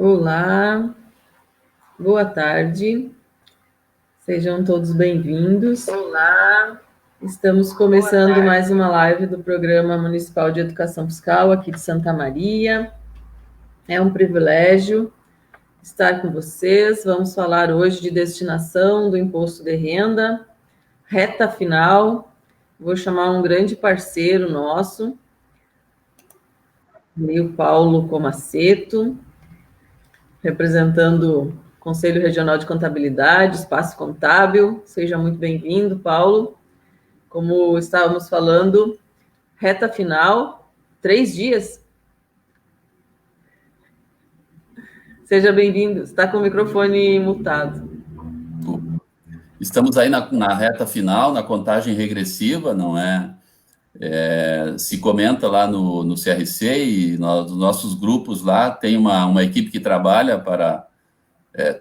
Olá, boa tarde, sejam todos bem-vindos. Olá, estamos começando mais uma live do Programa Municipal de Educação Fiscal aqui de Santa Maria. É um privilégio estar com vocês. Vamos falar hoje de destinação do imposto de renda, reta final. Vou chamar um grande parceiro nosso, o Paulo Comaceto, representando o Conselho Regional de Contabilidade, Espaço Contábil. Seja muito bem-vindo, Paulo. Como estávamos falando, reta final, 3 dias. Seja bem-vindo. Está com o microfone mutado. Estamos aí na reta final, na contagem regressiva, não é? Se comenta lá no CRC e nos nossos grupos lá, tem uma equipe que trabalha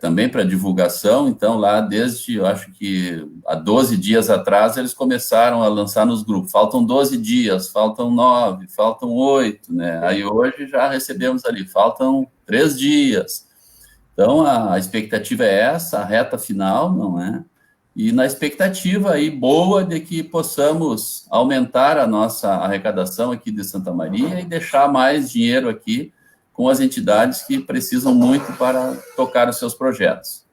também para divulgação. Então, lá desde, eu acho que há 12 dias atrás, eles começaram a lançar nos grupos. Faltam 12 dias, faltam 9, faltam 8, né? Aí hoje já recebemos ali, faltam 3 dias. Então, a expectativa é essa, a reta final, não é? E na expectativa aí boa de que possamos aumentar a nossa arrecadação aqui de Santa Maria e deixar mais dinheiro aqui com as entidades que precisam muito para tocar os seus projetos.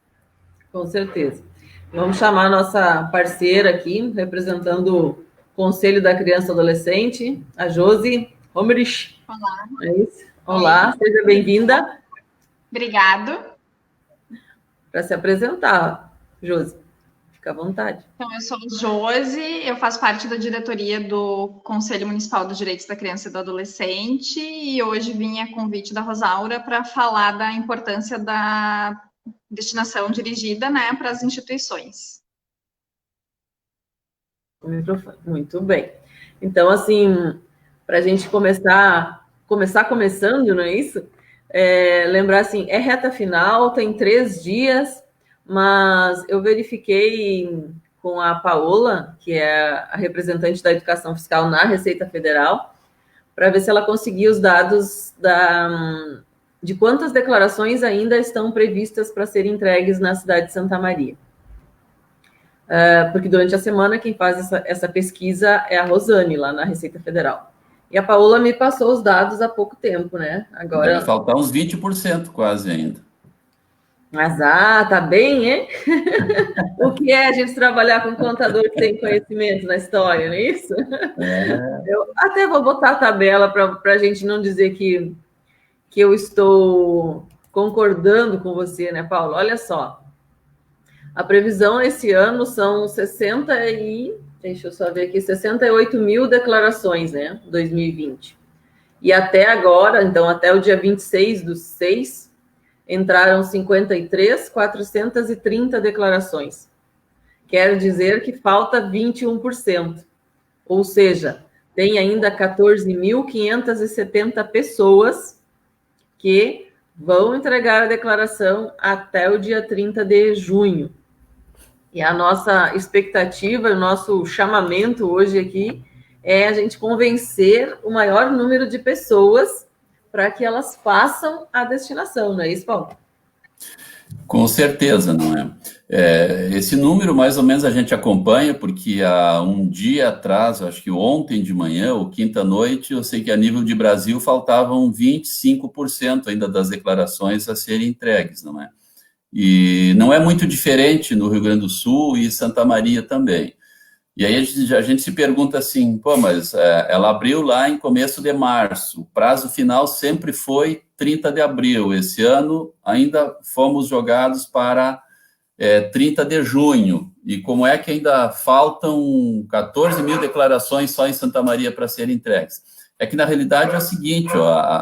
Com certeza. Vamos chamar a nossa parceira aqui, representando o Conselho da Criança e Adolescente, a Josi Homerich. Olá. É isso? Olá, seja bem-vinda. Obrigado. Para se apresentar, Josi. Fica à vontade. Então, eu sou Josi, eu faço parte da diretoria do Conselho Municipal dos Direitos da Criança e do Adolescente e hoje vim a convite da Rosaura para falar da importância da destinação dirigida, né, para as instituições. Muito bem. Então, assim, para a gente começar começando, não é isso? Lembrar assim, é reta final, tem 3 dias, mas eu verifiquei com a Paola, que é a representante da Educação Fiscal na Receita Federal, para ver se ela conseguia os dados de quantas declarações ainda estão previstas para serem entregues na cidade de Santa Maria. Porque durante a semana quem faz essa pesquisa é a Rosane, lá na Receita Federal. E a Paola me passou os dados há pouco tempo, né? Agora... Deve faltar uns 20% quase ainda. Mas, tá bem, hein? O que é a gente trabalhar com um contador que tem conhecimento na história, não é isso? Eu até vou botar a tabela para a gente não dizer que eu estou concordando com você, né, Paulo? Olha só. A previsão esse ano são 68 mil declarações, né, 2020. E até agora, então, até o dia 26/6, entraram 53.430 declarações. Quer dizer que falta 21%. Ou seja, tem ainda 14.570 pessoas que vão entregar a declaração até o dia 30 de junho. E a nossa expectativa, o nosso chamamento hoje aqui é a gente convencer o maior número de pessoas para que elas façam a destinação, não é isso, Paulo? Com certeza, não é? Esse número, mais ou menos, a gente acompanha, porque há um dia atrás, acho que ontem de manhã ou quinta-noite, eu sei que a nível de Brasil faltavam 25% ainda das declarações a serem entregues, não é? E não é muito diferente no Rio Grande do Sul e Santa Maria também. E aí a gente se pergunta assim, mas ela abriu lá em começo de março, o prazo final sempre foi 30 de abril, esse ano ainda fomos jogados para 30 de junho, e como é que ainda faltam 14 mil declarações só em Santa Maria para serem entregues? É que na realidade é o seguinte,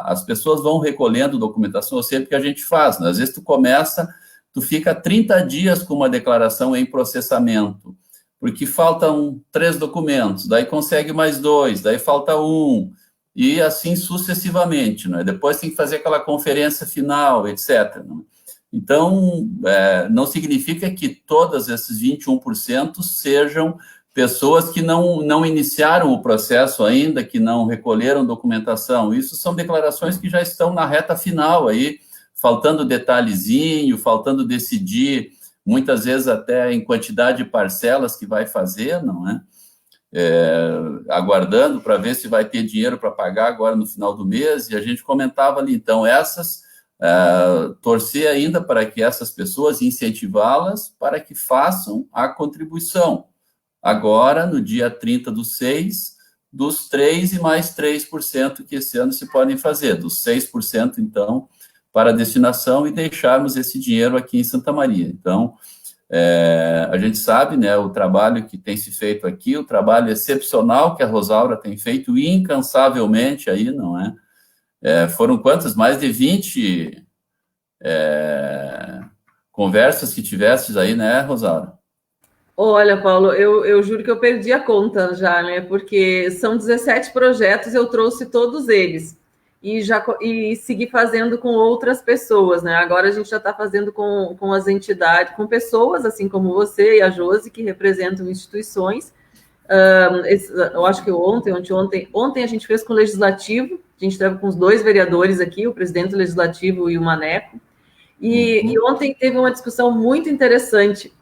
as pessoas vão recolhendo documentação, eu sei porque a gente faz, né? Às vezes tu fica 30 dias com uma declaração em processamento, porque faltam 3 documentos, daí consegue mais 2, daí falta 1, e assim sucessivamente, né? Depois tem que fazer aquela conferência final, etc. Né? Então, não significa que todos esses 21% sejam pessoas que não iniciaram o processo ainda, que não recolheram documentação. Isso são declarações que já estão na reta final aí, faltando detalhezinho, faltando decidir, muitas vezes até em quantidade de parcelas que vai fazer, não é? Aguardando para ver se vai ter dinheiro para pagar agora no final do mês, e a gente comentava ali, então, torcer ainda para que essas pessoas, incentivá-las para que façam a contribuição. Agora, no dia 30/6, dos 3% e mais 3% que esse ano se podem fazer, dos 6%, então, para a destinação e deixarmos esse dinheiro aqui em Santa Maria. Então, a gente sabe, né, o trabalho que tem se feito aqui, o trabalho excepcional que a Rosaura tem feito incansavelmente aí, não é? Foram quantas? Mais de 20 conversas que tivestes aí, né, Rosaura? Olha, Paulo, eu juro que eu perdi a conta já, né? Porque são 17 projetos, eu trouxe todos eles. E segui fazendo com outras pessoas, né? Agora a gente já está fazendo com as entidades, com pessoas, assim como você e a Josi, que representam instituições. Eu acho que ontem a gente fez com o Legislativo, a gente estava com os 2 vereadores aqui, o presidente do Legislativo e o Maneco. E ontem teve uma discussão muito interessante,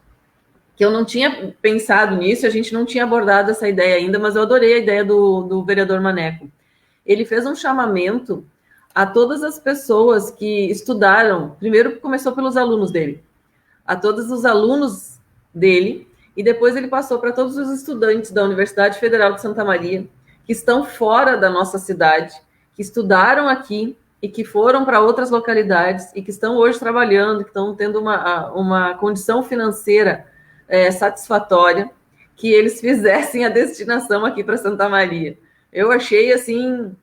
que eu não tinha pensado nisso, a gente não tinha abordado essa ideia ainda, mas eu adorei a ideia do vereador Maneco. Ele fez um chamamento a todas as pessoas que estudaram, primeiro começou pelos alunos dele, a todos os alunos dele, e depois ele passou para todos os estudantes da Universidade Federal de Santa Maria, que estão fora da nossa cidade, que estudaram aqui e que foram para outras localidades e que estão hoje trabalhando, que estão tendo uma condição financeira satisfatória, que eles fizessem a destinação aqui para Santa Maria. Eu achei, assim,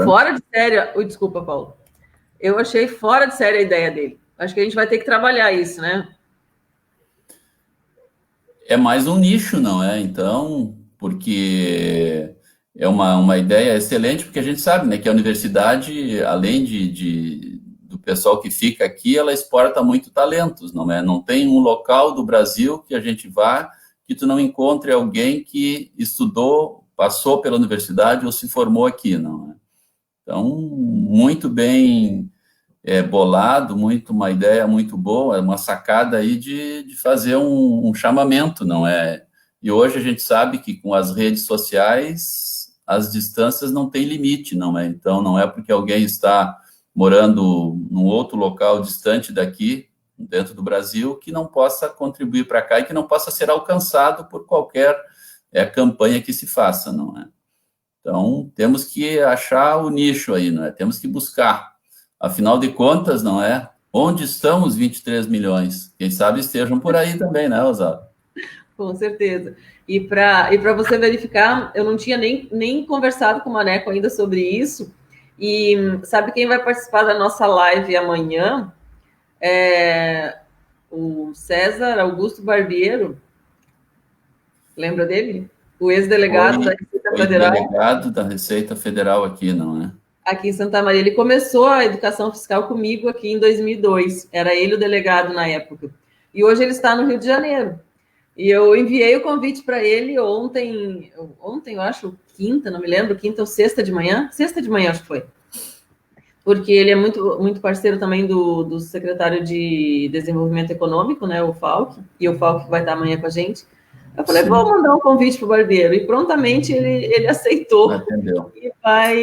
fora de sério... Desculpa, Paulo. Eu achei fora de sério a ideia dele. Acho que a gente vai ter que trabalhar isso, né? É mais um nicho, não é? Então, porque é uma ideia excelente, porque a gente sabe, né, que a universidade, além do pessoal que fica aqui, ela exporta muito talentos, não é? Não tem um local do Brasil que a gente vá que tu não encontre alguém que estudou, passou pela universidade ou se formou aqui, não é? Então, muito bem bolado, uma ideia muito boa, uma sacada aí de fazer um chamamento, não é? E hoje a gente sabe que com as redes sociais as distâncias não têm limite, não é? Então, não é porque alguém está morando num outro local distante daqui, dentro do Brasil, que não possa contribuir para cá e que não possa ser alcançado por qualquer campanha que se faça, não é? Então, temos que achar o nicho aí, não é? Temos que buscar. Afinal de contas, não é? Onde estão os 23 milhões? Quem sabe estejam por aí também, né, Rosário? Com certeza. E para você verificar, eu não tinha nem conversado com o Maneco ainda sobre isso. E sabe quem vai participar da nossa live amanhã? O César Augusto Barbiero. Lembra dele? O ex-delegado da Receita Federal. Ex-delegado da Receita Federal aqui, não é? Aqui em Santa Maria. Ele começou a educação fiscal comigo aqui em 2002. Era ele o delegado na época. E hoje ele está no Rio de Janeiro. E eu enviei o convite para ele ontem, eu acho, quinta, não me lembro, quinta ou sexta de manhã acho que foi. Porque ele é muito, muito parceiro também do secretário de Desenvolvimento Econômico, né, o Falck, e o Falck vai estar amanhã com a gente. Eu falei, vou mandar um convite para o Barbeiro, e prontamente ele aceitou. Entendeu? E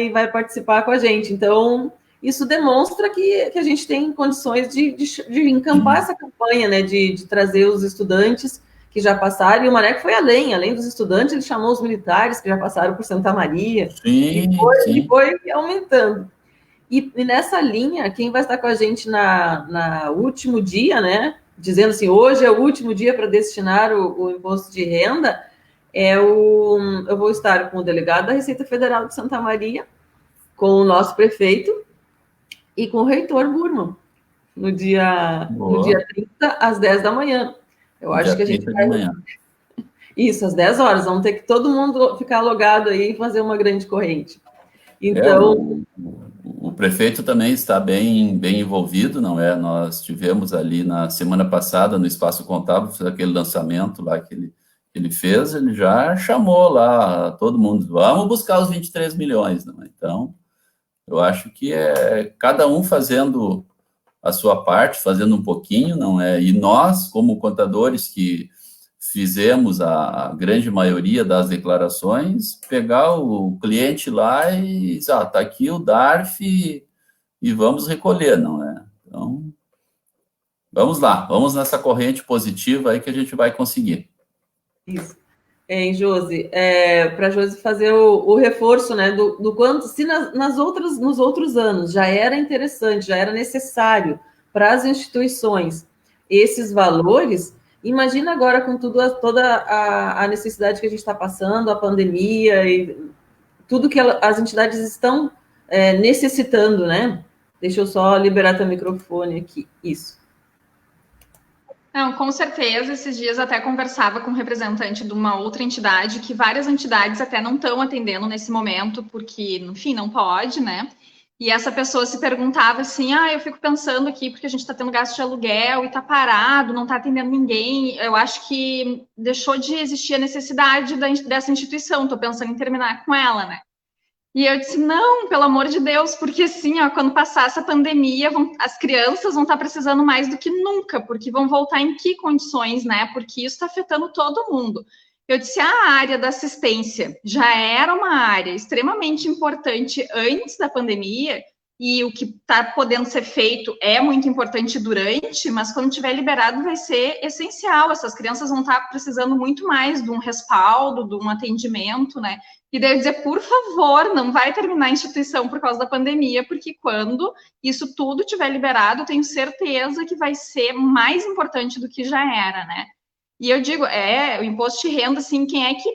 vai participar com a gente. Então, isso demonstra que a gente tem condições de encampar essa campanha, né, de trazer os estudantes que já passaram, e o Maneco foi além dos estudantes, ele chamou os militares que já passaram por Santa Maria, sim. E foi aumentando. E nessa linha, quem vai estar com a gente na último dia, né, dizendo assim, hoje é o último dia para destinar o imposto de renda, eu vou estar com o delegado da Receita Federal de Santa Maria, com o nosso prefeito e com o reitor Burman, no dia 30, às 10 da manhã. Eu acho que a gente vai... Isso, às 10 horas. Vamos ter que todo mundo ficar logado aí e fazer uma grande corrente. Então... O prefeito também está bem envolvido, não é? Nós tivemos ali na semana passada, no Espaço Contábil, aquele lançamento lá que ele fez, ele já chamou lá todo mundo, vamos buscar os 23 milhões, não é? Então, eu acho que cada um fazendo a sua parte, fazendo um pouquinho, não é? E nós, como contadores que fizemos a grande maioria das declarações, pegar o cliente lá e dizer, tá aqui o DARF e vamos recolher, não é? Então, vamos lá, vamos nessa corrente positiva aí que a gente vai conseguir. Isso. Josi, para a Josi fazer o reforço, né, do quanto, se nos outros anos já era interessante, já era necessário para as instituições esses valores, imagina agora com toda a necessidade que a gente está passando, a pandemia e tudo que as entidades estão necessitando, né? Deixa eu só liberar teu microfone aqui, isso. Não, com certeza, esses dias até conversava com um representante de uma outra entidade, que várias entidades até não estão atendendo nesse momento, porque, enfim, não pode, né? E essa pessoa se perguntava assim, eu fico pensando aqui, porque a gente está tendo gasto de aluguel e está parado, não está atendendo ninguém, eu acho que deixou de existir a necessidade dessa instituição, estou pensando em terminar com ela, né? E eu disse, não, pelo amor de Deus, porque assim, quando passar essa pandemia, as crianças vão estar precisando mais do que nunca, porque vão voltar em que condições, né? Porque isso está afetando todo mundo. Eu disse, a área da assistência já era uma área extremamente importante antes da pandemia, e o que está podendo ser feito é muito importante durante, mas quando tiver liberado vai ser essencial. Essas crianças vão estar precisando muito mais de um respaldo, de um atendimento, né? E daí eu dizer, por favor, não vai terminar a instituição por causa da pandemia, porque quando isso tudo tiver liberado, eu tenho certeza que vai ser mais importante do que já era, né? E eu digo, o imposto de renda, assim, quem é que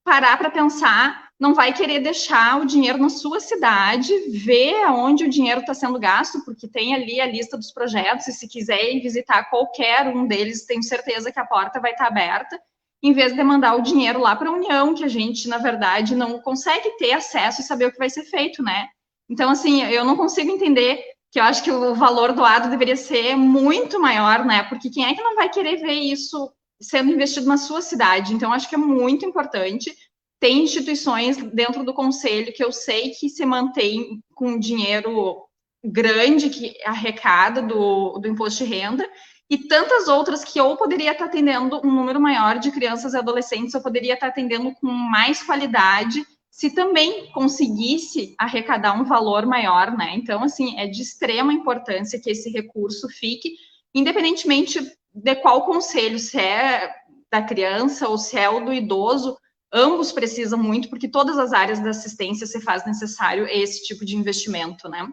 parar para pensar não vai querer deixar o dinheiro na sua cidade, ver aonde o dinheiro está sendo gasto, porque tem ali a lista dos projetos, e se quiser ir visitar qualquer um deles, tenho certeza que a porta vai estar aberta, em vez de mandar o dinheiro lá para a União, que a gente, na verdade, não consegue ter acesso e saber o que vai ser feito, né? Então, assim, eu não consigo entender que eu acho que o valor doado deveria ser muito maior, né? Porque quem é que não vai querer ver isso sendo investido na sua cidade? Então, acho que é muito importante. Tem instituições dentro do conselho que eu sei que se mantém com dinheiro grande que arrecada do imposto de renda, e tantas outras que ou poderia estar atendendo um número maior de crianças e adolescentes, ou poderia estar atendendo com mais qualidade, se também conseguisse arrecadar um valor maior, né? Então, assim, é de extrema importância que esse recurso fique, independentemente de qual conselho, se é da criança ou se é o do idoso, ambos precisam muito, porque todas as áreas da assistência se faz necessário esse tipo de investimento, né?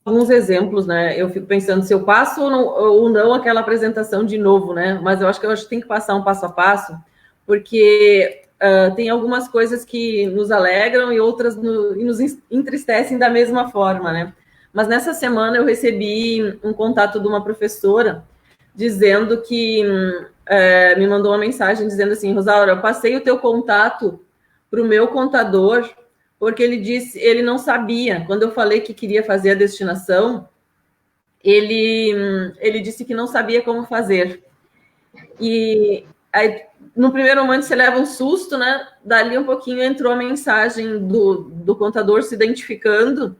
Alguns exemplos, né? Eu fico pensando se eu passo ou não aquela apresentação de novo, né? Mas eu acho que tem que passar um passo a passo, porque tem algumas coisas que nos alegram e outras nos entristecem da mesma forma, né? Mas nessa semana eu recebi um contato de uma professora dizendo que me mandou uma mensagem dizendo assim, Rosaura, eu passei o teu contato para o meu contador, porque ele não sabia. Quando eu falei que queria fazer a destinação, ele disse que não sabia como fazer. E aí, no primeiro momento, você leva um susto, né? Dali um pouquinho entrou a mensagem do contador se identificando,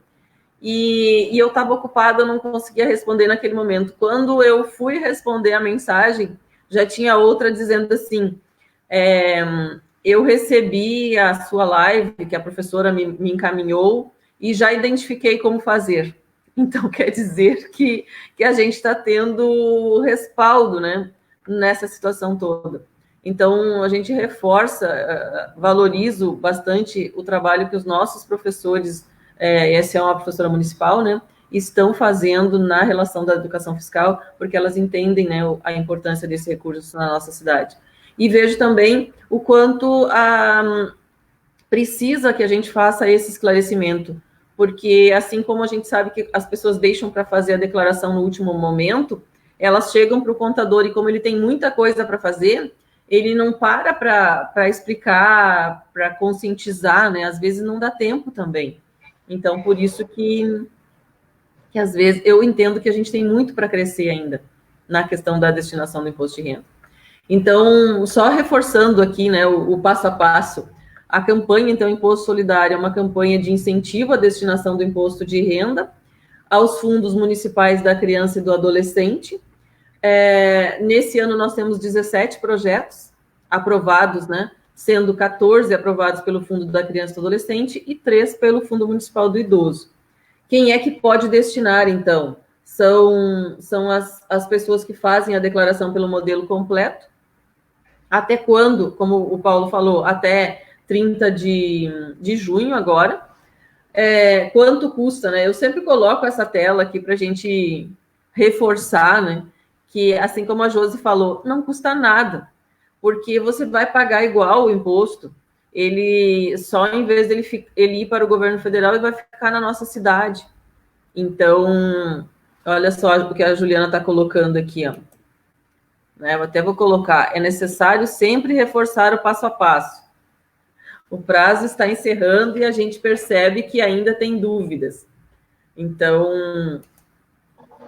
e eu estava ocupada, eu não conseguia responder naquele momento. Quando eu fui responder a mensagem, já tinha outra dizendo assim, eu recebi a sua live, que a professora me encaminhou, e já identifiquei como fazer. Então, quer dizer que a gente está tendo respaldo, né, nessa situação toda. Então, a gente reforça, valorizo bastante o trabalho que os nossos professores, essa é uma professora municipal, né, estão fazendo na relação da educação fiscal, porque elas entendem, né, a importância desse recurso na nossa cidade. E vejo também o quanto precisa que a gente faça esse esclarecimento, porque assim como a gente sabe que as pessoas deixam para fazer a declaração no último momento, elas chegam para o contador e como ele tem muita coisa para fazer, ele não para explicar, para conscientizar, né? Às vezes não dá tempo também. Então, por isso que às vezes eu entendo que a gente tem muito para crescer ainda na questão da destinação do imposto de renda. Então, só reforçando aqui, né, o passo a passo, a campanha, então, Imposto Solidário é uma campanha de incentivo à destinação do imposto de renda. aos fundos municipais da criança e do adolescente. Nesse ano nós temos 17 projetos aprovados, né? Sendo 14 aprovados pelo Fundo da Criança e do Adolescente e 3 pelo Fundo Municipal do Idoso. Quem é que pode destinar, então? São as pessoas que fazem a declaração pelo modelo completo. Até quando, como o Paulo falou, até 30 de junho agora. Quanto custa, né? Eu sempre coloco essa tela aqui para a gente reforçar, né? Que, assim como a Josi falou, não custa nada, porque você vai pagar igual o imposto. Ele, só em vez dele ele ir para o governo federal, ele vai ficar na nossa cidade. Então, olha só o que a Juliana está colocando aqui, ó. Eu até vou colocar, é necessário sempre reforçar o passo a passo. O prazo está encerrando e a gente percebe que ainda tem dúvidas. Então,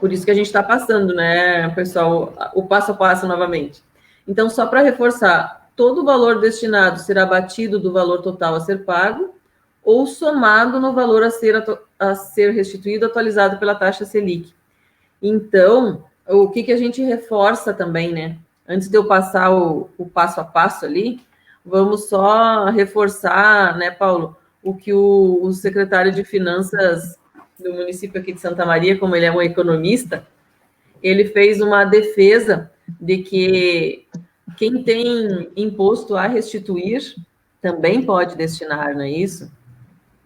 por isso que a gente está passando, né, pessoal, o passo a passo novamente. Então, só para reforçar, todo o valor destinado será abatido do valor total a ser pago ou somado no valor a ser restituído, atualizado pela taxa Selic. Então, o que a gente reforça também, né? Antes de eu passar o passo a passo ali, vamos só reforçar, né, Paulo, o que o secretário de Finanças do município aqui de Santa Maria, como ele é um economista, ele fez uma defesa de que quem tem imposto a restituir também pode destinar, não é isso?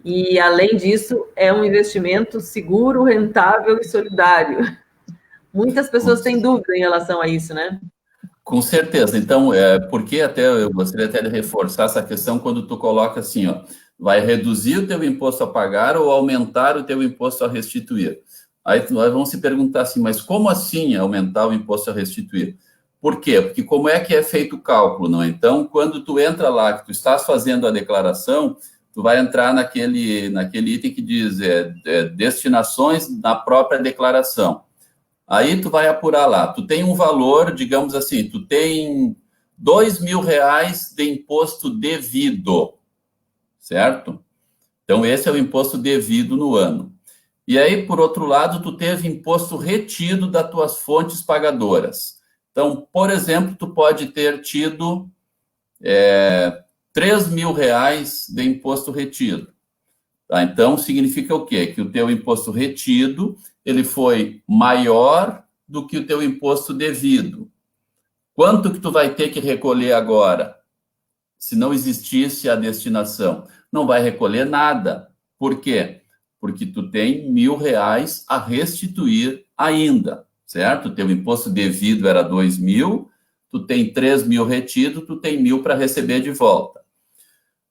E, além disso, é um investimento seguro, rentável e solidário. Muitas pessoas têm dúvida em relação a isso, né? Com certeza. Então, porque até eu gostaria até de reforçar essa questão quando tu coloca assim, ó, vai reduzir o teu imposto a pagar ou aumentar o teu imposto a restituir. Aí vão se perguntar assim, mas como assim aumentar o imposto a restituir? Por quê? Porque como é que é feito o cálculo, não é? Então, quando tu entra lá, que tu estás fazendo a declaração, tu vai entrar naquele item que diz destinações na própria declaração. Aí tu vai apurar lá, tu tem um valor, digamos assim, tu tem R$2.000 de imposto devido, certo? Então, esse é o imposto devido no ano. E aí, por outro lado, tu teve imposto retido das tuas fontes pagadoras. Então, por exemplo, tu pode ter tido R$3.000 de imposto retido. Tá? Então, significa o quê? Que o teu imposto retido, ele foi maior do que o teu imposto devido. Quanto que tu vai ter que recolher agora? Se não existisse a destinação, não vai recolher nada. Por quê? Porque tu tem R$1.000 a restituir ainda, certo? O teu imposto devido era 2.000, tu tem 3.000 retido, tu tem 1.000 para receber de volta.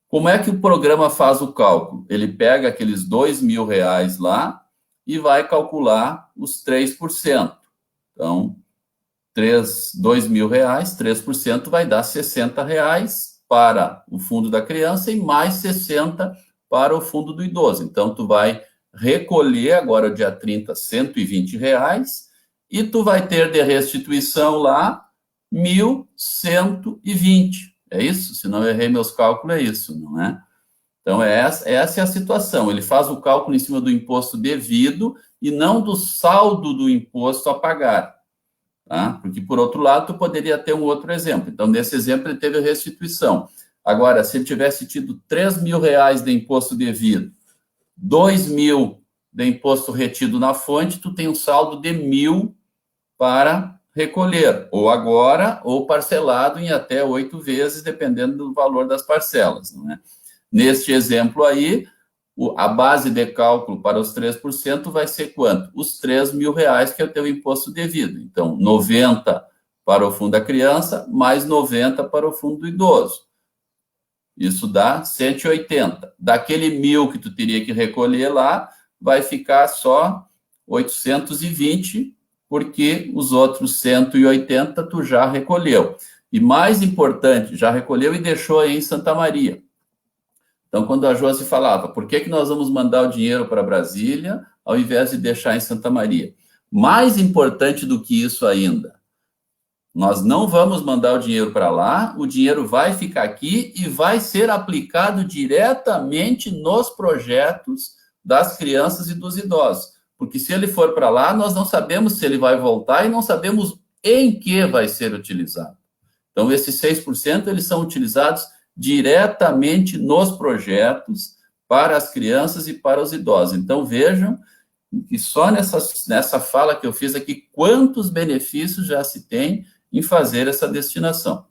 Como é que o programa faz o cálculo? Ele pega aqueles R$2.000 lá e vai calcular os 3%. Então, R$2.000, 3% vai dar R$60 para o fundo da criança e mais 60 para o fundo do idoso. Então, tu vai recolher agora, dia 30, R$120 e tu vai ter de restituição lá 1.120. É isso? Se não errei meus cálculos, é isso, não é? Então, essa é a situação. Ele faz o cálculo em cima do imposto devido e não do saldo do imposto a pagar. Tá? Porque, por outro lado, tu poderia ter um outro exemplo. Então, nesse exemplo, ele teve a restituição. Agora, se ele tivesse tido R$3.000 de imposto devido, 2.000 de imposto retido na fonte, tu tem um saldo de 1.000 para recolher, ou agora, ou parcelado em até 8 vezes, dependendo do valor das parcelas. Não é? Neste exemplo aí, a base de cálculo para os 3% vai ser quanto? Os R$3.000, que é o teu imposto devido. Então, 90 para o fundo da criança, mais 90 para o fundo do idoso. Isso dá 180. Daquele 1.000 que tu teria que recolher lá, vai ficar só 820, porque os outros 180 tu já recolheu. E mais importante, já recolheu e deixou aí em Santa Maria. Então, quando a Josi falava, por que nós vamos mandar o dinheiro para Brasília, ao invés de deixar em Santa Maria? Mais importante do que isso ainda, nós não vamos mandar o dinheiro para lá, o dinheiro vai ficar aqui e vai ser aplicado diretamente nos projetos das crianças e dos idosos. Porque se ele for para lá, nós não sabemos se ele vai voltar e não sabemos em que vai ser utilizado. Então, esses 6%, eles são utilizados diretamente nos projetos para as crianças e para os idosos. Então, vejam que só nessa fala que eu fiz aqui, quantos benefícios já se tem em fazer essa destinação.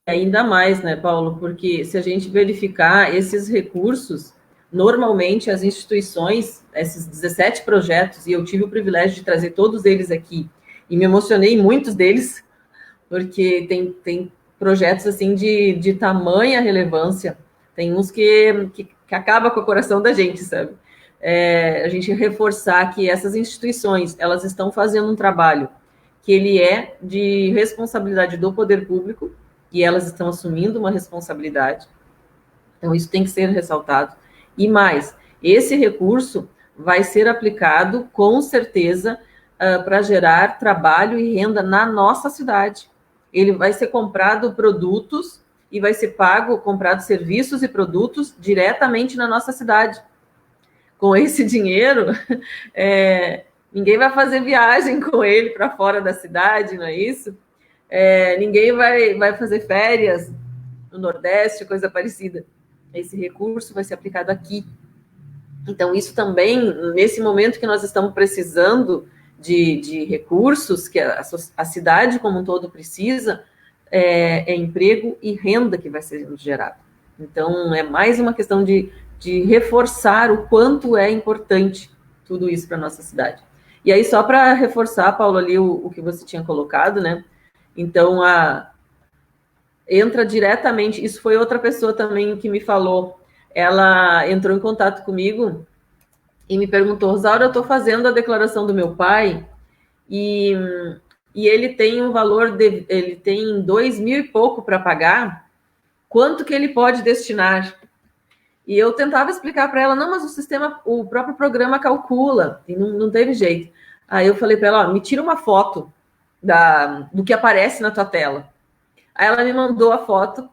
Ainda mais, né, Paulo? Porque se a gente verificar esses recursos, normalmente as instituições, esses 17 projetos, e eu tive o privilégio de trazer todos eles aqui, e me emocionei em muitos deles, porque tem projetos assim de tamanha relevância, tem uns que acaba com o coração da gente, sabe? A gente reforçar que essas instituições, elas estão fazendo um trabalho que ele é de responsabilidade do poder público, e elas estão assumindo uma responsabilidade. Então, isso tem que ser ressaltado. E mais, esse recurso vai ser aplicado, com certeza, para gerar trabalho e renda na nossa cidade. Ele vai ser comprado produtos e vai ser comprado serviços e produtos diretamente na nossa cidade. Com esse dinheiro, ninguém vai fazer viagem com ele para fora da cidade, não é isso? Ninguém vai fazer férias no Nordeste, coisa parecida. Esse recurso vai ser aplicado aqui. Então, isso também, nesse momento que nós estamos precisando de recursos, que a cidade como um todo precisa, é emprego e renda que vai ser gerado. Então, é mais uma questão de reforçar o quanto é importante tudo isso para a nossa cidade. E aí, só para reforçar, Paulo, ali o que você tinha colocado, né? Então, entra diretamente, isso foi outra pessoa também que me falou, ela entrou em contato comigo e me perguntou, Rosaura, eu estou fazendo a declaração do meu pai e ele tem um valor, ele tem 2.000 e pouco para pagar, quanto que ele pode destinar? E eu tentava explicar para ela, não, mas o próprio programa calcula, e não teve jeito. Aí eu falei para ela, me tira uma foto do que aparece na tua tela. Aí ela me mandou a foto,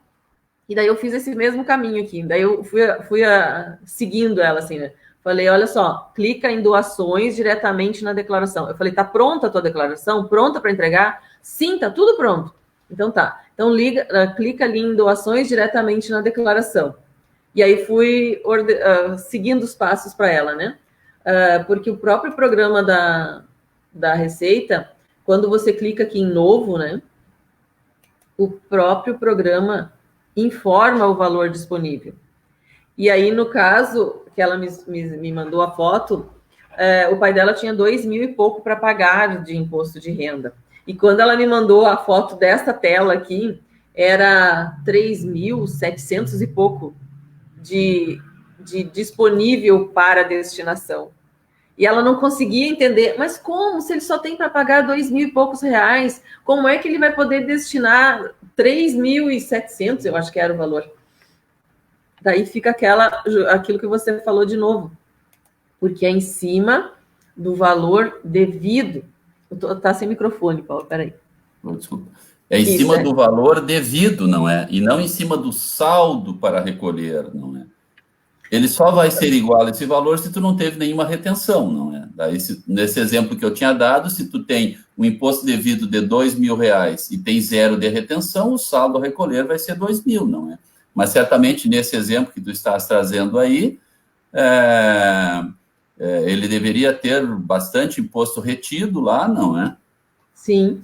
e daí eu fiz esse mesmo caminho aqui. Daí eu fui seguindo ela, assim, né? Falei, olha só, clica em doações diretamente na declaração. Eu falei, tá pronta a tua declaração? Pronta para entregar? Sim, tá tudo pronto. Então tá. Então clica ali em doações diretamente na declaração. E aí fui seguindo os passos para ela, né? Porque o próprio programa da Receita, quando você clica aqui em novo, né? O próprio programa informa o valor disponível. E aí, no caso, que ela me mandou a foto, o pai dela tinha 2.000 e pouco para pagar de imposto de renda. E quando ela me mandou a foto desta tela aqui, era 3.700 e pouco de disponível para destinação. E ela não conseguia entender, mas como? Se ele só tem para pagar 2.000 e poucos reais, como é que ele vai poder destinar 3.700, eu acho que era o valor? Daí fica aquilo que você falou de novo, porque é em cima do valor devido. Tá sem microfone, Paulo, peraí. Desculpa. É em cima do valor devido, não é? E não em cima do saldo para recolher, não é? Ele só vai ser igual a esse valor se tu não teve nenhuma retenção, não é? Daí, nesse exemplo que eu tinha dado, se tu tem um imposto devido de R$2.000 e tem 0 de retenção, o saldo a recolher vai ser 2.000, não é? Mas certamente nesse exemplo que tu estás trazendo aí, ele deveria ter bastante imposto retido lá, não é? Sim.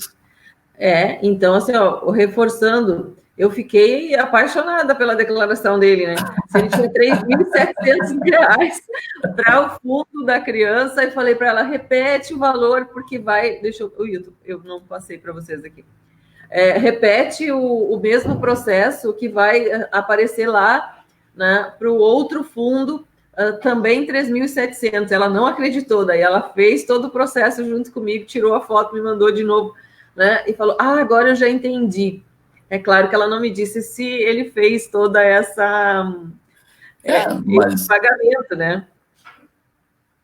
Então, assim, ó, reforçando, eu fiquei apaixonada pela declaração dele, né? Se ele tinha R$3.700 para o fundo da criança, e falei para ela, repete o valor, porque vai... Deixa eu... O YouTube, eu não passei para vocês aqui. Repete o mesmo processo que vai aparecer lá, né, para o outro fundo, também 3.700. Ela não acreditou, daí ela fez todo o processo junto comigo, tirou a foto, me mandou de novo, né, e falou, agora eu já entendi. É claro que ela não me disse se ele fez toda esse pagamento, né?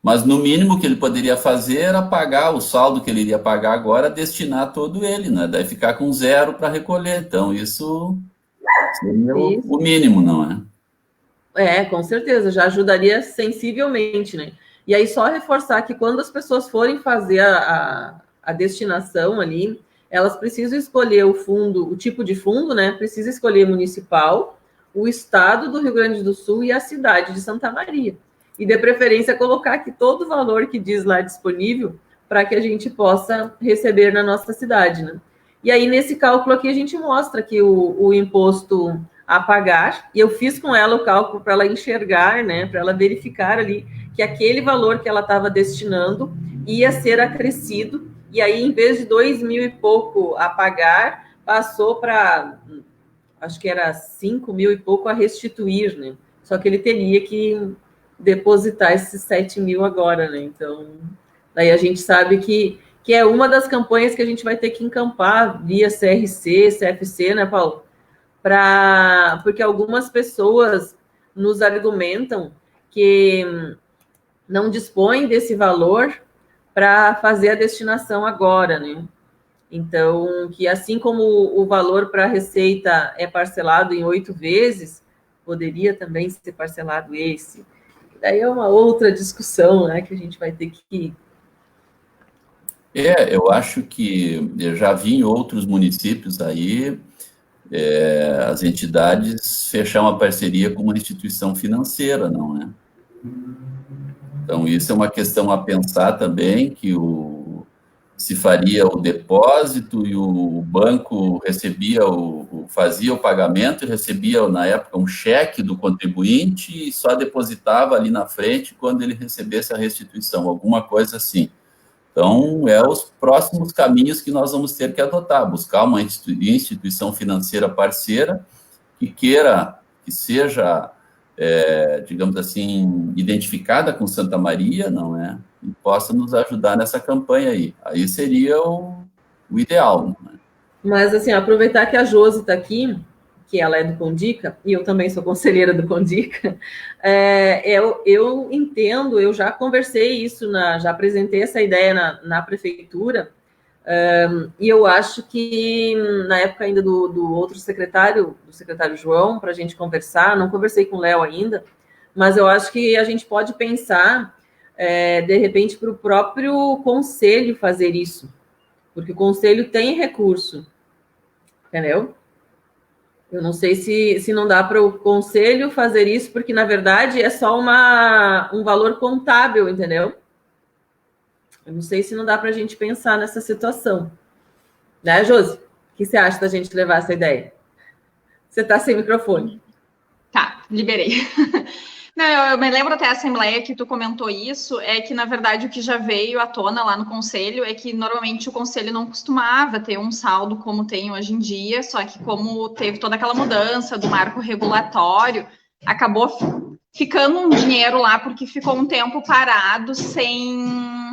Mas, no mínimo, que ele poderia fazer era pagar o saldo que ele iria pagar agora, destinar todo ele, né? Daí ficar com 0 para recolher. Então, isso seria o mínimo, não é? Com certeza, já ajudaria sensivelmente, né? E aí, só reforçar que quando as pessoas forem fazer a destinação ali, elas precisam escolher o fundo, o tipo de fundo, né? Precisa escolher municipal, o estado do Rio Grande do Sul e a cidade de Santa Maria. E, de preferência, colocar aqui todo o valor que diz lá disponível para que a gente possa receber na nossa cidade, né? E aí, nesse cálculo aqui, a gente mostra que o imposto a pagar, e eu fiz com ela o cálculo para ela enxergar, né, para ela verificar ali que aquele valor que ela estava destinando ia ser acrescido, e aí, em vez de 2.000 e pouco a pagar, passou para, acho que era 5.000 e pouco a restituir, né? Só que ele teria que depositar esses 7.000 agora, né? Então, daí a gente sabe que é uma das campanhas que a gente vai ter que encampar via CRC, CFC, né, Paulo? Porque algumas pessoas nos argumentam que não dispõem desse valor para fazer a destinação agora, né? Então, que assim como o valor para a receita é parcelado em 8 vezes, poderia também ser parcelado esse. Daí é uma outra discussão, né, que a gente vai ter que... Eu acho que eu já vi em outros municípios aí as entidades fechar uma parceria com uma instituição financeira, não é? Então, isso é uma questão a pensar também, que se faria o depósito e o banco fazia o pagamento e recebia, na época, um cheque do contribuinte e só depositava ali na frente quando ele recebesse a restituição, alguma coisa assim. Então, os próximos caminhos que nós vamos ter que adotar, buscar uma instituição financeira parceira que seja, digamos assim, identificada com Santa Maria, não é? E possa nos ajudar nessa campanha aí. Aí seria o ideal, não é? Mas, assim, aproveitar que a Josi está aqui, que ela é do Condica, e eu também sou conselheira do Condica, eu entendo, eu já conversei isso, já apresentei essa ideia na prefeitura, e eu acho que na época ainda do outro secretário, do secretário João, para a gente conversar, não conversei com o Léo ainda, mas eu acho que a gente pode pensar, de repente, para o próprio conselho fazer isso, porque o conselho tem recurso, entendeu? Eu não sei se não dá para o conselho fazer isso, porque, na verdade, é só um valor contábil, entendeu? Eu não sei se não dá para a gente pensar nessa situação. Né, Josi? O que você acha da gente levar essa ideia? Você está sem microfone. Tá, liberei. Não, eu me lembro até a assembleia que tu comentou isso, é que, na verdade, o que já veio à tona lá no conselho é que, normalmente, o conselho não costumava ter um saldo como tem hoje em dia, só que como teve toda aquela mudança do marco regulatório, acabou ficando um dinheiro lá, porque ficou um tempo parado sem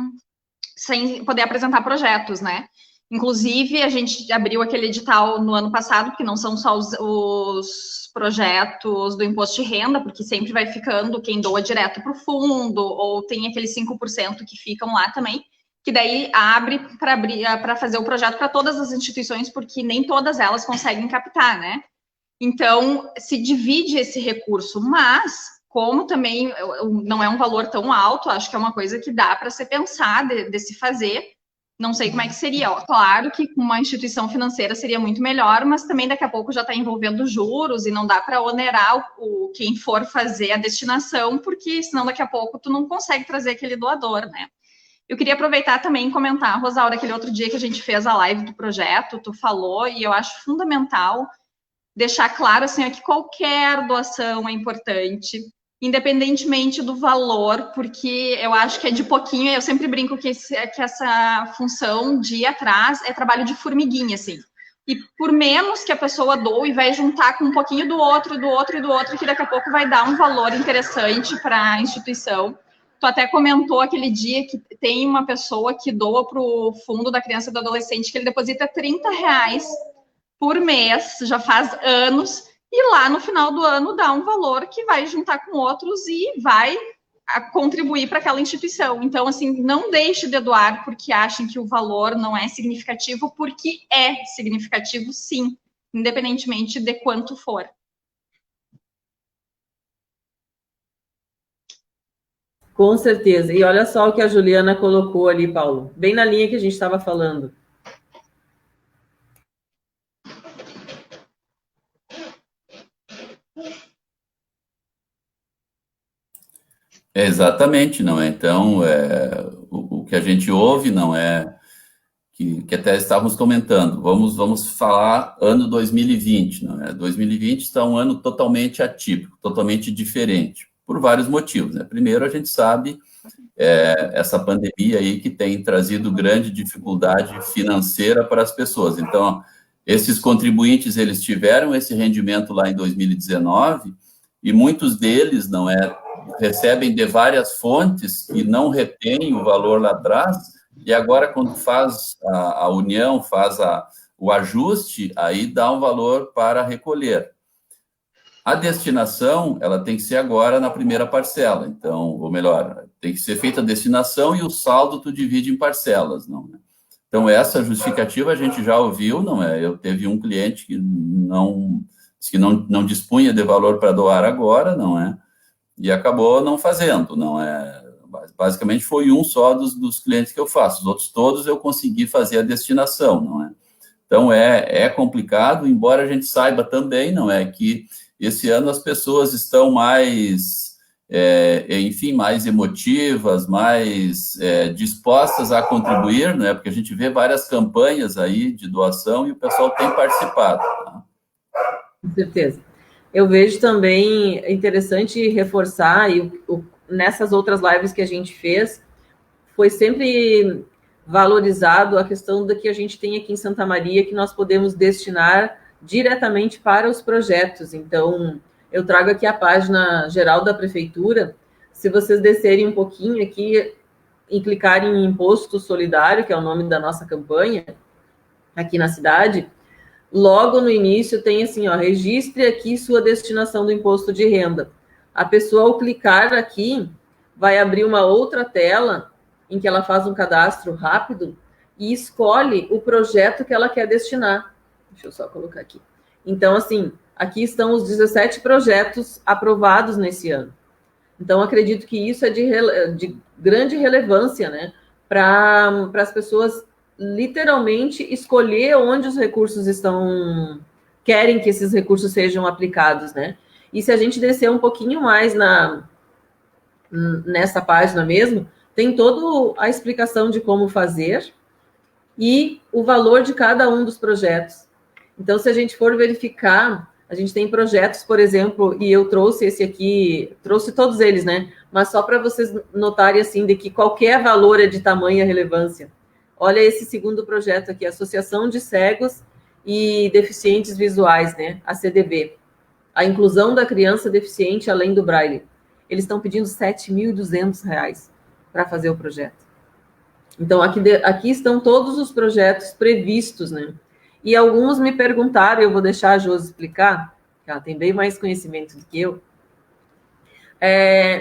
poder apresentar projetos, né? Inclusive, a gente abriu aquele edital no ano passado, porque não são só os projetos do imposto de renda, porque sempre vai ficando quem doa direto para o fundo, ou tem aqueles 5% que ficam lá também, que daí abre para fazer o projeto para todas as instituições, porque nem todas elas conseguem captar, né? Então, se divide esse recurso, mas como também não é um valor tão alto, acho que é uma coisa que dá para se pensar de se fazer. Não sei como é que seria. Claro que com uma instituição financeira seria muito melhor, mas também daqui a pouco já está envolvendo juros e não dá para onerar quem for fazer a destinação, porque senão daqui a pouco tu não consegue trazer aquele doador, né? Eu queria aproveitar também e comentar, Rosaura, aquele outro dia que a gente fez a live do projeto, tu falou, e eu acho fundamental deixar claro assim, que qualquer doação é importante, independentemente do valor, porque eu acho que é de pouquinho, eu sempre brinco que essa função de ir atrás é trabalho de formiguinha, assim. E por menos que a pessoa doe, vai juntar com um pouquinho do outro, que daqui a pouco vai dar um valor interessante para a instituição. Tu até comentou aquele dia que tem uma pessoa que doa para o fundo da criança e do adolescente, que ele deposita R$30 por mês, já faz anos, e lá no final do ano dá um valor que vai juntar com outros e vai contribuir para aquela instituição. Então, assim, não deixe de doar porque achem que o valor não é significativo, porque é significativo, sim, independentemente de quanto for. Com certeza. E olha só o que a Juliana colocou ali, Paulo, bem na linha que a gente estava falando. Exatamente, não é? Então, o que a gente ouve, não é, que até estávamos comentando, vamos falar ano 2020, não é? 2020 está um ano totalmente atípico, totalmente diferente, por vários motivos, né? Primeiro, a gente sabe essa pandemia aí que tem trazido grande dificuldade financeira para as pessoas. Então, esses contribuintes, eles tiveram esse rendimento lá em 2019 e muitos deles, não é, recebem de várias fontes que não retêm o valor lá atrás, e agora, quando faz a união, faz o ajuste, aí dá um valor para recolher. A destinação, ela tem que ser agora na primeira parcela, então, ou melhor, tem que ser feita a destinação e o saldo tu divide em parcelas, não é? Então, essa justificativa a gente já ouviu, não é? Eu teve um cliente que não dispunha de valor para doar agora, não é? E acabou não fazendo, não é? Basicamente foi um só dos clientes que eu faço, os outros todos eu consegui fazer a destinação, não é? Então é complicado, embora a gente saiba também, não é, que esse ano as pessoas estão mais, enfim, mais emotivas, mais dispostas a contribuir, não é? Porque a gente vê várias campanhas aí de doação e o pessoal tem participado. Tá? Com certeza. Eu vejo também interessante reforçar, e nessas outras lives que a gente fez, foi sempre valorizado a questão da que a gente tem aqui em Santa Maria, que nós podemos destinar diretamente para os projetos. Então, eu trago aqui a página geral da Prefeitura. Se vocês descerem um pouquinho aqui e clicarem em Imposto Solidário, que é o nome da nossa campanha, aqui na cidade, logo no início tem assim, ó, registre aqui sua destinação do imposto de renda. A pessoa, ao clicar aqui, vai abrir uma outra tela em que ela faz um cadastro rápido e escolhe o projeto que ela quer destinar. Deixa eu só colocar aqui. Então, assim, aqui estão os 17 projetos aprovados nesse ano. Então, acredito que isso é de grande relevância, né, para as pessoas literalmente escolher onde os recursos querem que esses recursos sejam aplicados, né? E se a gente descer um pouquinho mais nessa página mesmo, tem toda a explicação de como fazer e o valor de cada um dos projetos. Então, se a gente for verificar, a gente tem projetos, por exemplo, e eu trouxe esse aqui, trouxe todos eles, né? Mas só para vocês notarem, assim, de que qualquer valor é de tamanha relevância. Olha esse segundo projeto aqui, Associação de Cegos e Deficientes Visuais, né? A CDV. A inclusão da criança deficiente além do braille. Eles estão pedindo R$ 7.200 para fazer o projeto. Então, aqui estão todos os projetos previstos, né? E alguns me perguntaram, eu vou deixar a Josi explicar, que ela tem bem mais conhecimento do que eu,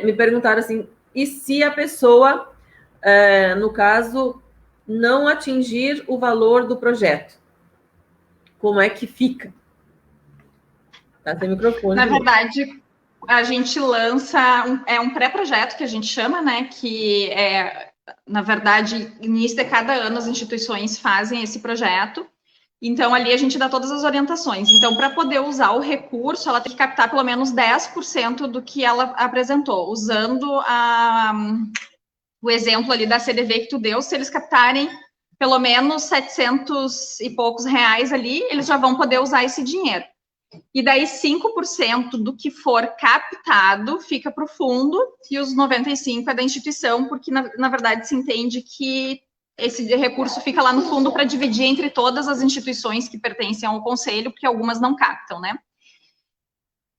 me perguntaram assim, e se a pessoa, no caso, não atingir o valor do projeto? Como é que fica? Tá sem microfone. Na verdade, a gente lança um pré-projeto que a gente chama, né? Que na verdade, início de cada ano as instituições fazem esse projeto. Então, ali a gente dá todas as orientações. Então, para poder usar o recurso, ela tem que captar pelo menos 10% do que ela apresentou, usando o exemplo ali da CDV que tu deu. Se eles captarem pelo menos 700 e poucos reais ali, eles já vão poder usar esse dinheiro. E daí 5% do que for captado fica para o fundo e os 95% é da instituição, porque na verdade se entende que esse recurso fica lá no fundo para dividir entre todas as instituições que pertencem ao conselho, porque algumas não captam, né?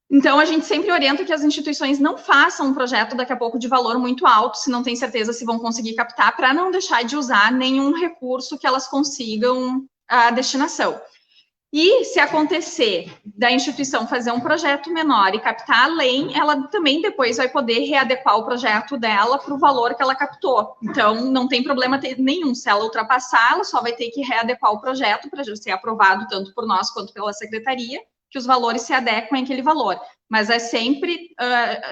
Então, a gente sempre orienta que as instituições não façam um projeto daqui a pouco de valor muito alto, se não tem certeza se vão conseguir captar, para não deixar de usar nenhum recurso que elas consigam a destinação. E se acontecer da instituição fazer um projeto menor e captar além, ela também depois vai poder readequar o projeto dela para o valor que ela captou. Então, não tem problema nenhum. Se ela ultrapassar, ela só vai ter que readequar o projeto para ser aprovado tanto por nós quanto pela secretaria, que os valores se adequem àquele valor. mas é sempre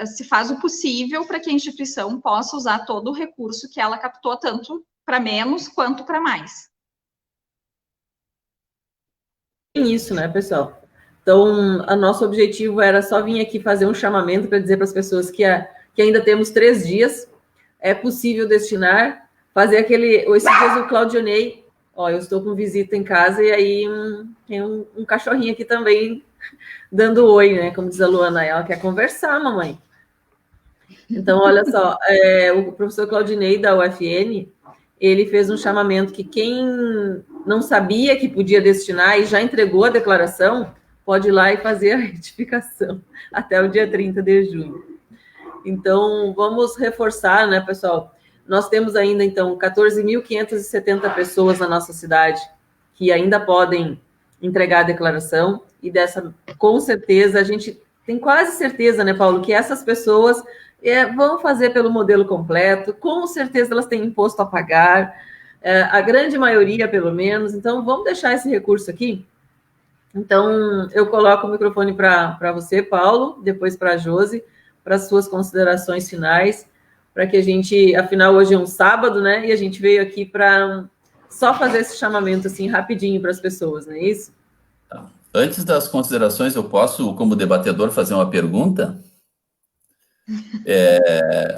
se faz o possível para que a instituição possa usar todo o recurso que ela captou, tanto para menos quanto para mais. Isso, né, pessoal? Então, o nosso objetivo era só vir aqui fazer um chamamento para dizer para as pessoas que ainda temos 3 dias, é possível destinar, fazer esses dias eu claudionei, eu estou com visita em casa e aí tem um cachorrinho aqui também dando oi, né, como diz a Luana, ela quer conversar, mamãe. Então, olha só, o professor Claudinei da UFN, ele fez um chamamento que quem não sabia que podia destinar e já entregou a declaração, pode ir lá e fazer a retificação até o dia 30 de junho. Então, vamos reforçar, né, pessoal? Nós temos ainda, então, 14.570 pessoas na nossa cidade que ainda podem entregar a declaração, e com certeza, a gente tem quase certeza, né, Paulo, que essas pessoas vão fazer pelo modelo completo, com certeza elas têm imposto a pagar, a grande maioria, pelo menos, então vamos deixar esse recurso aqui. Então, eu coloco o microfone para você, Paulo, depois para a Josi, para as suas considerações finais, para que a gente, afinal, hoje é um sábado, né, e a gente veio aqui para só fazer esse chamamento, assim, rapidinho para as pessoas, não é isso? Tá. Antes das considerações, eu posso, como debatedor, fazer uma pergunta?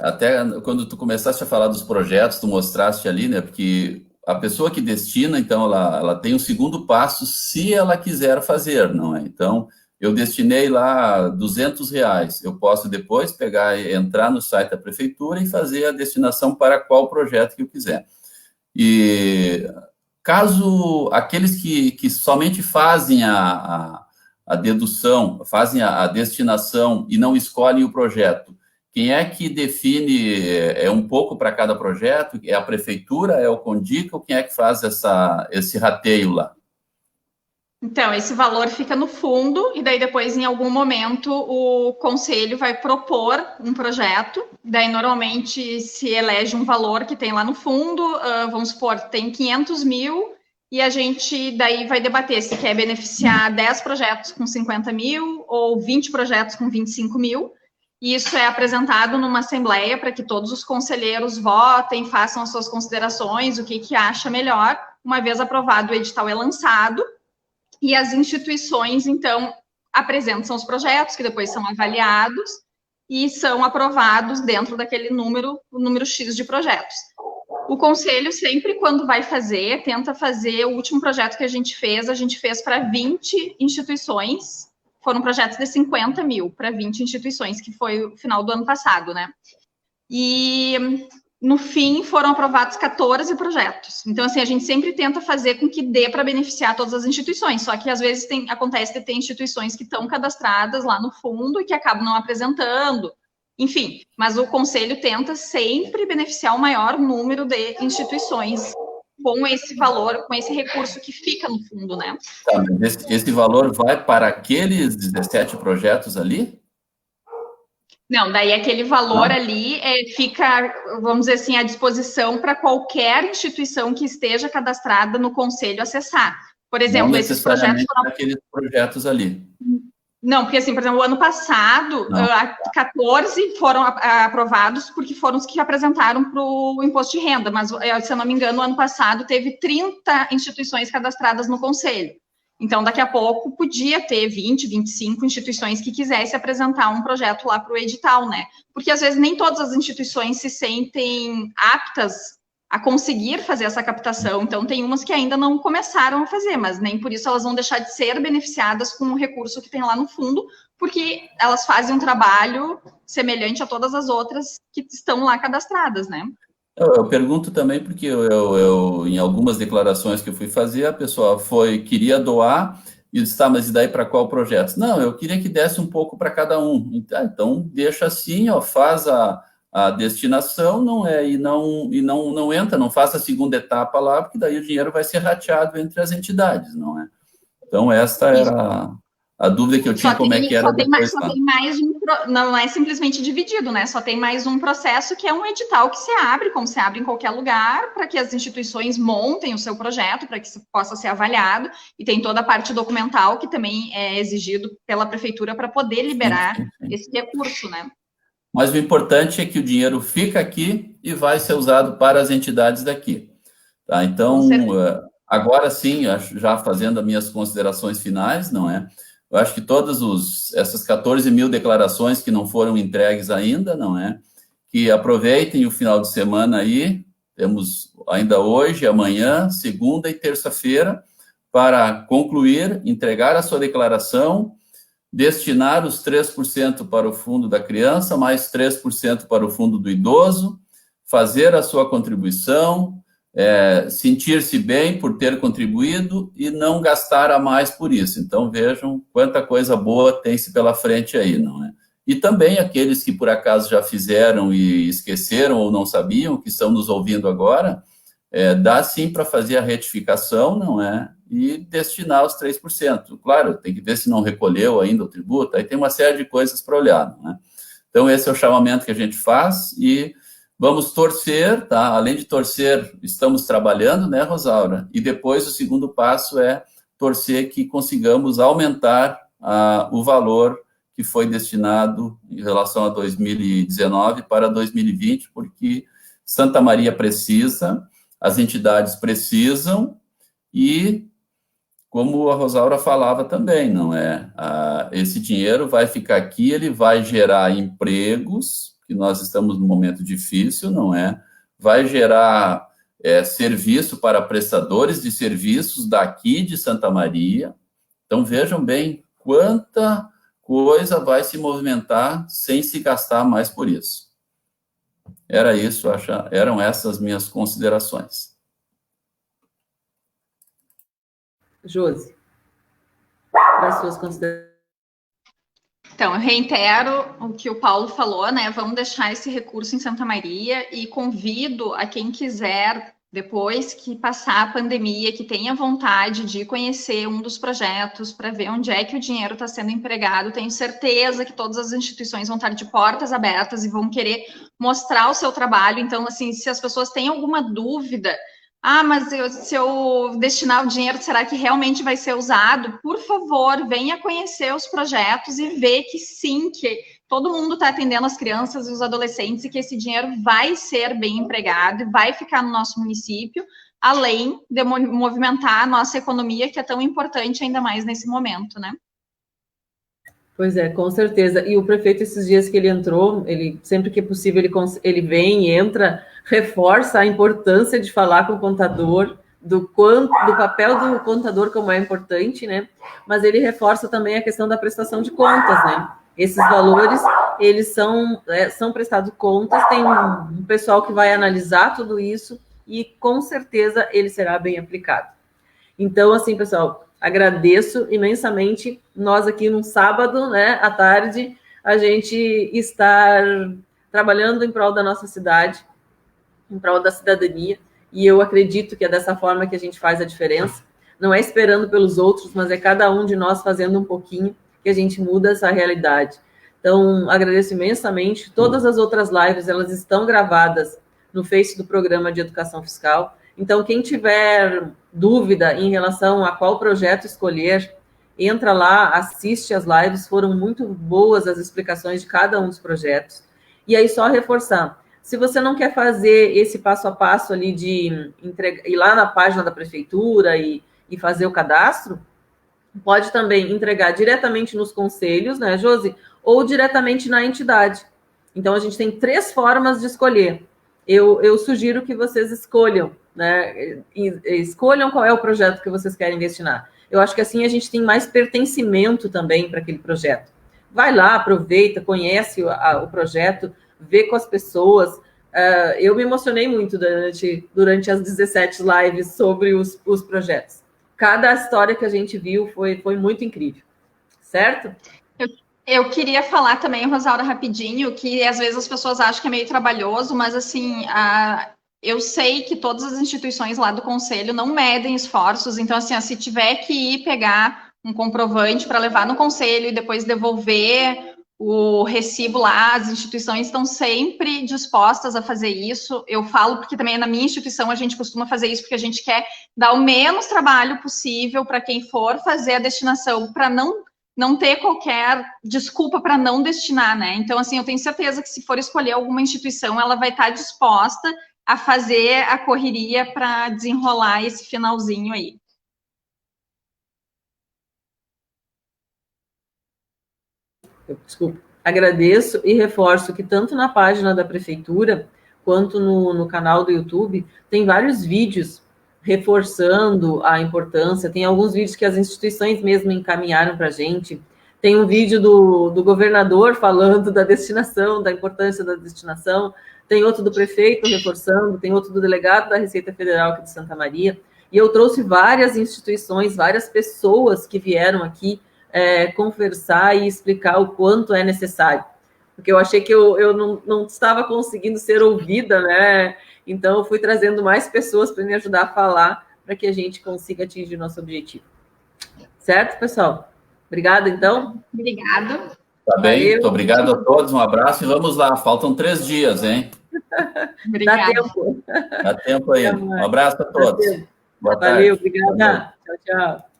Até quando tu começaste a falar dos projetos, tu mostraste ali, né, porque a pessoa que destina, então, ela tem um segundo passo se ela quiser fazer, não é? Então, eu destinei lá R$200, eu posso depois pegar, entrar no site da prefeitura e fazer a destinação para qual projeto que eu quiser. E caso aqueles que somente fazem a dedução, fazem a destinação e não escolhem o projeto, quem é que define, um pouco para cada projeto? É a prefeitura, é o Condica, ou quem é que faz esse rateio lá? Então, esse valor fica no fundo, e daí depois, em algum momento, o conselho vai propor um projeto, daí normalmente se elege um valor que tem lá no fundo, vamos supor, tem 500 mil, e a gente daí vai debater se quer beneficiar 10 projetos com 50 mil, ou 20 projetos com 25 mil, e isso é apresentado numa assembleia para que todos os conselheiros votem, façam as suas considerações, o que acha melhor. Uma vez aprovado, o edital é lançado, e as instituições, então, apresentam os projetos, que depois são avaliados e são aprovados dentro daquele número, o número X de projetos. O conselho, sempre quando vai fazer, tenta fazer, o último projeto que a gente fez para 20 instituições, foram projetos de 50 mil para 20 instituições, que foi o final do ano passado, né? E no fim, foram aprovados 14 projetos. Então, assim, a gente sempre tenta fazer com que dê para beneficiar todas as instituições, só que às vezes acontece de ter instituições que estão cadastradas lá no fundo e que acabam não apresentando, enfim, mas o conselho tenta sempre beneficiar o maior número de instituições com esse valor, com esse recurso que fica no fundo, né? Tá, mas esse valor vai para aqueles 17 projetos ali? Não, daí aquele valor ali fica, vamos dizer assim, à disposição para qualquer instituição que esteja cadastrada no conselho acessar. Por exemplo, esses projetos foram... aqueles projetos ali. Não, porque assim, por exemplo, o ano passado, 14 foram aprovados porque foram os que apresentaram para o imposto de renda, mas, se eu não me engano, o ano passado teve 30 instituições cadastradas no conselho. Então, daqui a pouco, podia ter 20, 25 instituições que quisessem apresentar um projeto lá para o edital, né? Porque, às vezes, nem todas as instituições se sentem aptas a conseguir fazer essa captação. Então, tem umas que ainda não começaram a fazer, mas nem por isso elas vão deixar de ser beneficiadas com o recurso que tem lá no fundo, porque elas fazem um trabalho semelhante a todas as outras que estão lá cadastradas, né? Eu pergunto também porque eu, em algumas declarações que eu fui fazer, a pessoa queria doar e eu disse, tá, mas e daí para qual projeto? Não, eu queria que desse um pouco para cada um. Então, deixa assim, faz a destinação, e não entra, não faz a segunda etapa lá, porque daí o dinheiro vai ser rateado entre as entidades, não é? Então, esta era A dúvida que eu tinha como é que era depois. Só tem mais um, não é simplesmente dividido, né? Só tem mais um processo que é um edital que se abre, como se abre em qualquer lugar, para que as instituições montem o seu projeto, para que isso possa ser avaliado, e tem toda a parte documental que também é exigido pela prefeitura para poder liberar esse recurso, né? Mas o importante é que o dinheiro fica aqui e vai ser usado para as entidades daqui. Tá? Então, agora sim, já fazendo as minhas considerações finais, não é? Eu acho que todas essas 14 mil declarações que não foram entregues ainda, não é? Que aproveitem o final de semana aí, temos ainda hoje, amanhã, segunda e terça-feira, para concluir, entregar a sua declaração, destinar os 3% para o fundo da criança, mais 3% para o fundo do idoso, fazer a sua contribuição, sentir-se bem por ter contribuído e não gastar a mais por isso. Então, vejam quanta coisa boa tem-se pela frente aí, não é? E também aqueles que, por acaso, já fizeram e esqueceram ou não sabiam, que estão nos ouvindo agora, dá sim para fazer a retificação, não é? E destinar os 3%. Claro, tem que ver se não recolheu ainda o tributo, aí tem uma série de coisas para olhar, não é? Então, esse é o chamamento que a gente faz e vamos torcer, tá? Além de torcer, estamos trabalhando, né, Rosaura? E depois o segundo passo é torcer que consigamos aumentar o valor que foi destinado em relação a 2019 para 2020, porque Santa Maria precisa, as entidades precisam e, como a Rosaura falava também, não é? Esse dinheiro vai ficar aqui, ele vai gerar empregos, que nós estamos num momento difícil, não é? Vai gerar serviço para prestadores de serviços daqui de Santa Maria. Então, vejam bem quanta coisa vai se movimentar sem se gastar mais por isso. Era isso, eram essas minhas considerações. Josi, para as suas considerações. Então, eu reitero o que o Paulo falou, né? Vamos deixar esse recurso em Santa Maria e convido a quem quiser, depois que passar a pandemia, que tenha vontade de conhecer um dos projetos para ver onde é que o dinheiro está sendo empregado. Tenho certeza que todas as instituições vão estar de portas abertas e vão querer mostrar o seu trabalho. Então, assim, se as pessoas têm alguma dúvida, mas se eu destinar o dinheiro, será que realmente vai ser usado? Por favor, venha conhecer os projetos e ver que sim, que todo mundo está atendendo as crianças e os adolescentes e que esse dinheiro vai ser bem empregado e vai ficar no nosso município, além de movimentar a nossa economia, que é tão importante ainda mais nesse momento, né? Pois é, com certeza. E o prefeito, esses dias que ele entrou, sempre que é possível, ele vem e entra, reforça a importância de falar com o contador, do papel do contador, como é importante, né? Mas ele reforça também a questão da prestação de contas, né? Esses valores, eles são prestados contas, tem um pessoal que vai analisar tudo isso e, com certeza, ele será bem aplicado. Então, assim, pessoal, agradeço imensamente nós aqui no sábado, né, à tarde, a gente estar trabalhando em prol da nossa cidade, em prol da cidadania, e eu acredito que é dessa forma que a gente faz a diferença. Não é esperando pelos outros, mas é cada um de nós fazendo um pouquinho que a gente muda essa realidade. Então, agradeço imensamente. Todas as outras lives, elas estão gravadas no Face do Programa de Educação Fiscal. Então, quem tiver dúvida em relação a qual projeto escolher, entra lá, assiste as lives, foram muito boas as explicações de cada um dos projetos. E aí, só reforçar, se você não quer fazer esse passo a passo ali de ir lá na página da prefeitura e fazer o cadastro, pode também entregar diretamente nos conselhos, né, Josi? Ou diretamente na entidade. Então, a gente tem 3 formas de escolher. Eu sugiro que vocês escolham, né? Escolham qual é o projeto que vocês querem destinar. Eu acho que assim a gente tem mais pertencimento também para aquele projeto. Vai lá, aproveita, conhece o projeto, vê com as pessoas. Eu me emocionei muito durante as 17 lives sobre os projetos. Cada história que a gente viu foi muito incrível, certo? Eu queria falar também, Rosaura, rapidinho, que às vezes as pessoas acham que é meio trabalhoso, mas assim, eu sei que todas as instituições lá do Conselho não medem esforços, então assim, se tiver que ir pegar um comprovante para levar no conselho e depois devolver o recibo lá. As instituições estão sempre dispostas a fazer isso. Eu falo porque também na minha instituição a gente costuma fazer isso porque a gente quer dar o menos trabalho possível para quem for fazer a destinação, para não ter qualquer desculpa para não destinar, né? Então, assim, eu tenho certeza que se for escolher alguma instituição, ela vai estar disposta a fazer a correria para desenrolar esse finalzinho aí. Desculpa. Agradeço e reforço que tanto na página da Prefeitura quanto no canal do YouTube tem vários vídeos reforçando a importância. Tem alguns vídeos que as instituições mesmo encaminharam para a gente. Tem um vídeo do governador falando da destinação, da importância da destinação. Tem outro do prefeito reforçando, tem outro do delegado da Receita Federal aqui de Santa Maria. E eu trouxe várias instituições, várias pessoas que vieram aqui conversar e explicar o quanto é necessário. Porque eu achei que eu não estava conseguindo ser ouvida, né? Então, eu fui trazendo mais pessoas para me ajudar a falar, para que a gente consiga atingir nosso objetivo. Certo, pessoal? Obrigada, então. Obrigado. Tá bem, muito obrigado a todos, um abraço e vamos lá, faltam 3 dias, hein? Obrigada. Dá tempo. Dá tempo aí. Um abraço a todos. Boa tarde. Valeu, obrigada. Tchau, tchau.